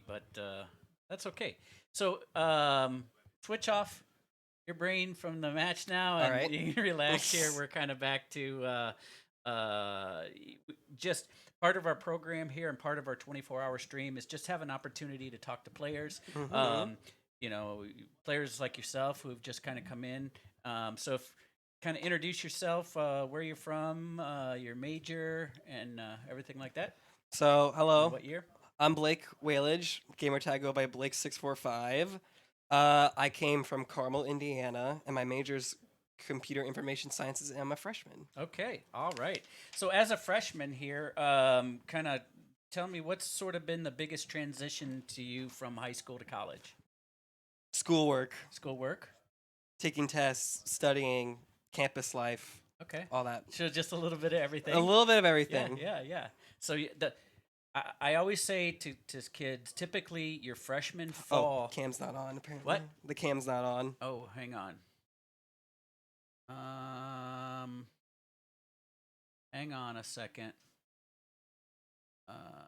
but that's okay. So switch off your brain from the match now, All and right. you can relax here. We're kind of back to uh, just part of our program here, and part of our 24-hour stream is just have an opportunity to talk to players. hmm Um, you know, players like yourself who've just kind of come in. So if kind of introduce yourself, where you're from, your major, and everything like that, So, and hello. what year. I'm Blake Wehlage. Gamer tag go by Blake645. I came from Carmel, Indiana, and my major's computer information sciences, and I'm a freshman. Okay, all right. So as a freshman here, kind of tell me what's sort of been the biggest transition to you from high school to college? Schoolwork, Schoolwork. taking tests, studying, campus life, Okay. all that. So just a little bit of A everything. little bit of Yeah, everything. yeah, yeah. So I always say to kids, typically your freshman Oh, fall. cam's not on, apparently. What? The cam's not on. Oh, hang on. Um, hang on a second. Uh,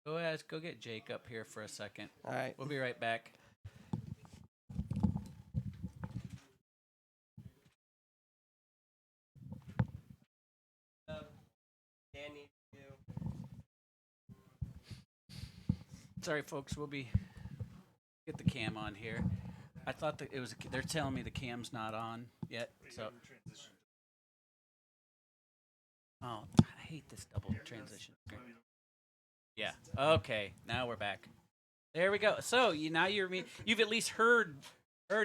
go ahead, go get Jake up here for a second. All right. We'll be right back. Danny, Sorry, folks. We'll be get the cam on here. I thought that it was. They're telling me the cam's not on yet. So, oh, I hate this double transition. Yeah. Okay. Now we're back. There we go. So you've at least heard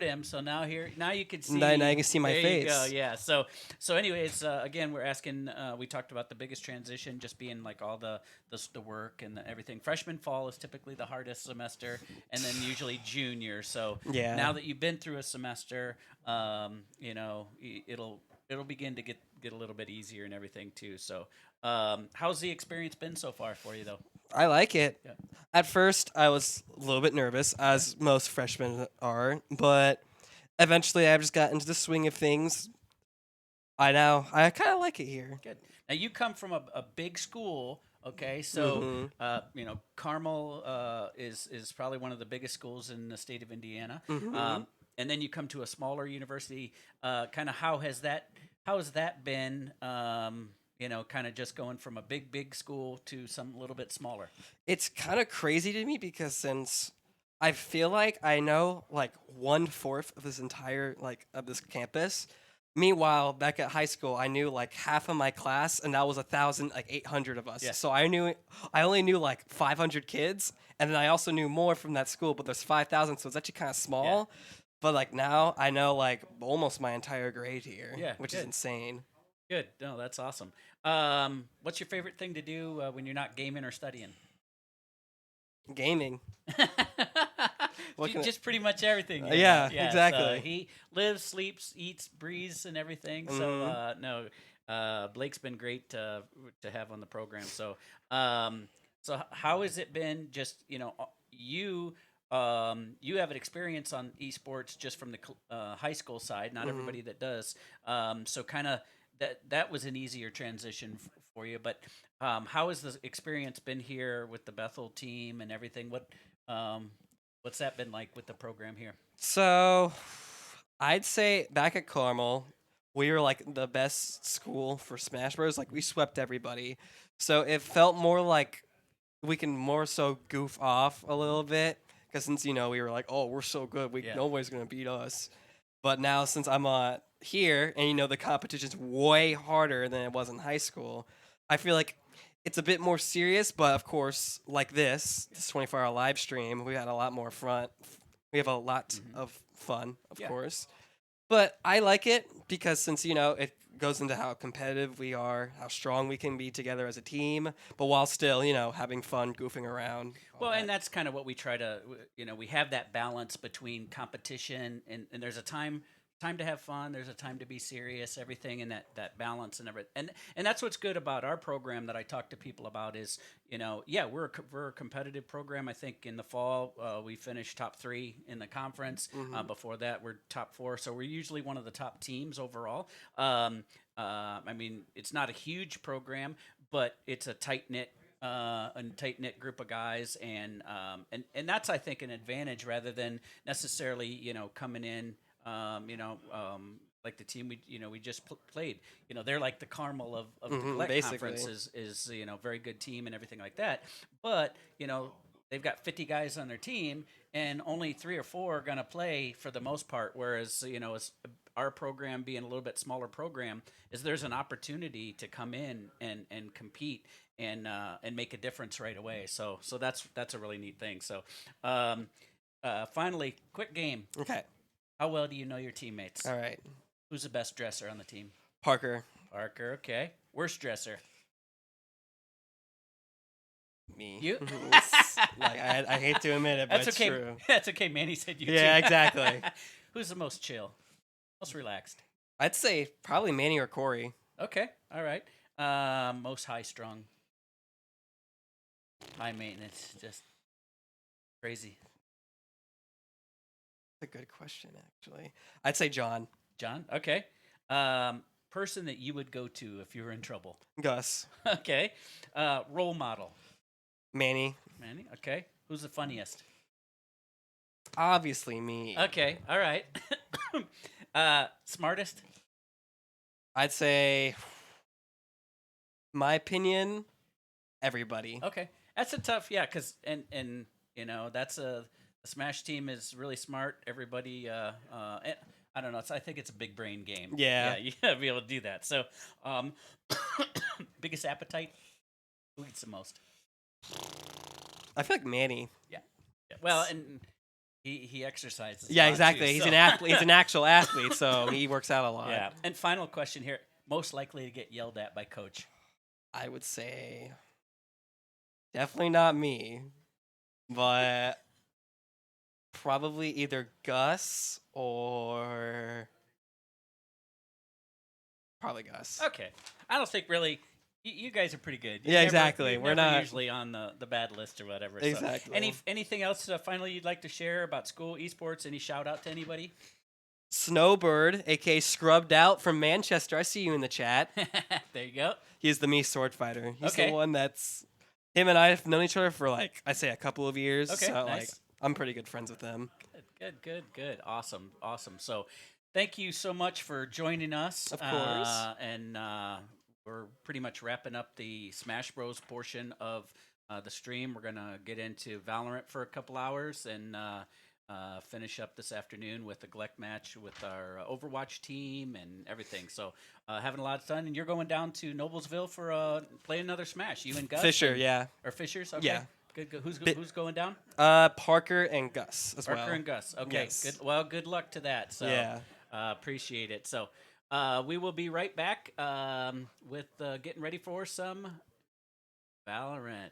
him. So now you can now see. you can see my There you go. face. Yeah. So anyways, again, we're asking. We talked about the biggest transition just being like all the work and everything. Freshman fall is typically the hardest semester, and then usually junior. So Yeah. now that you've been through a semester, it'll begin to get a little bit easier and everything too. So how's the experience been so far for you though? I like it. Yeah. At first, I was a little bit nervous, Okay. as most freshmen are, but eventually, I've just got into the swing of things. I kind of like it here. Good. Now you come from a big school, okay? So hmm Carmel is probably one of the biggest schools in the state of Indiana, hmm and then you come to a smaller university. Kind of how has that been? Kind of just going from a big school to some little bit smaller. It's kind of crazy to me because since I feel like I know like 1/4 of this entire like of this campus. Meanwhile, back at high school, I knew like half of my class, and that was 1,800 of us. Yeah. So I only knew like 500 kids, and then I also knew more from that school. But there's 5,000, so it's actually kind of Yeah. small. But like now, I know like almost my entire grade here, Yeah. which is Good. insane. Good. No, that's awesome. What's your favorite thing to do when you're not gaming or studying? Gaming. What can Just pretty much everything. yeah, Yes. exactly. He lives, sleeps, eats, breathes, and everything. So hmm no, Blake's been great to have on the program. How has it been? Just you have an experience on esports just from the high school side. Not hmm everybody that does. So kind of that was an easier transition for you. But how has the experience been here with the Bethel team and everything? Um, what's that been like with the program here? So, I'd say back at Carmel, we were like the best school for Smash Bros. Like we swept everybody, so it felt more like we can more so goof off a little bit because since we were like, oh, we're so good, we Yeah. nobody's gonna beat us. But now since I'm here and the competition's way harder than it was in high school, I feel like it's a bit more serious. But of course, like this 24-hour live stream, we had a lot more fun. We have a lot Hmm. of fun, of Yeah. course. But I like it because since it goes into how competitive we are, how strong we can be together as a team, but while still having fun, goofing around, all Well, and that. that's kind of what we try to, we have that balance between competition and there's a time to have fun. There's a time to be serious. Everything in that balance and everything. And that's what's good about our program that I talk to people about is yeah, we're a competitive program. I think in the fall we finished top 3 in the conference. hmm Before that we're top 4, so we're usually one of the top teams overall. I mean, it's not a huge program, but it's a tight knit group of guys, and that's I think an advantage rather than necessarily coming in, like the team we just played. They're like the Carmel of the Gillette Basically. Conference is very good team and everything like that, but they've got 50 guys on their team, and only 3 or 4 are going to play for the most part. Whereas, as our program being a little bit smaller program, is there's an opportunity to come in and compete and make a difference right away. So that's a really neat thing. So, finally, quick game. Okay. How well do you know your teammates? All right. Who's the best dresser on the team? Parker. Parker. Okay. Worst dresser? Me. You? Like I hate to admit it, but That's it's okay. true. That's okay. Manny said you. Yeah, too. exactly. Who's the most chill? Most relaxed? I'd say probably Manny or Corey. Okay. All right. Most high strung. High maintenance. Just crazy. That's a good question, actually. I'd say John. John. Okay. Person that you would go to if you were in trouble. Gus. Okay. Role model. Manny. Manny. Okay. Who's the funniest? Obviously me. Okay. All right. Smartest. I'd say, my opinion, everybody. Okay. That's a tough, yeah, because and that's the Smash team is really smart. Everybody, I don't know. I think it's a big brain game. Yeah. you gotta be able to do that. So, biggest appetite. Who eats the most? I feel like Manny. Yeah. Well, and he exercises. a Yeah, lot, exactly. too, He's so. an athlete. He's an actual athlete, so he works out a lot. Yeah. And final question here: most likely to get yelled at by coach. I would say definitely not me, but probably either Gus or probably Gus. Okay. I don't think really. You guys are pretty good. Yeah, exactly. You're We're never not usually on the bad list or whatever. So exactly. anything else finally you'd like to share about school esports? Any shout out to anybody? Snowbird, aka Scrubbed Out from Manchester. I see you in the chat. There you go. He's the me sword fighter. He's Okay. the one that's him and I have known each other for like I say a couple of years. Okay, So nice. like I'm pretty good friends with him. Good. Awesome. So, thank you so much for joining us. Of course. And we're pretty much wrapping up the Smash Bros portion of the stream. We're gonna get into Valorant for a couple hours and finish up this afternoon with a Gleck match with our Overwatch team and everything. So having a lot of fun. And you're going down to Noblesville for playing another Smash. You and Gus. Fisher, yeah. Or Fishers. Okay. Yeah. Good. Who's Bit- who's going down? Parker and Gus as well. Parker and Gus. Okay. Yes. Good. Well, good luck to that. So Yeah. appreciate it. So we will be right back with getting ready for some Valorant.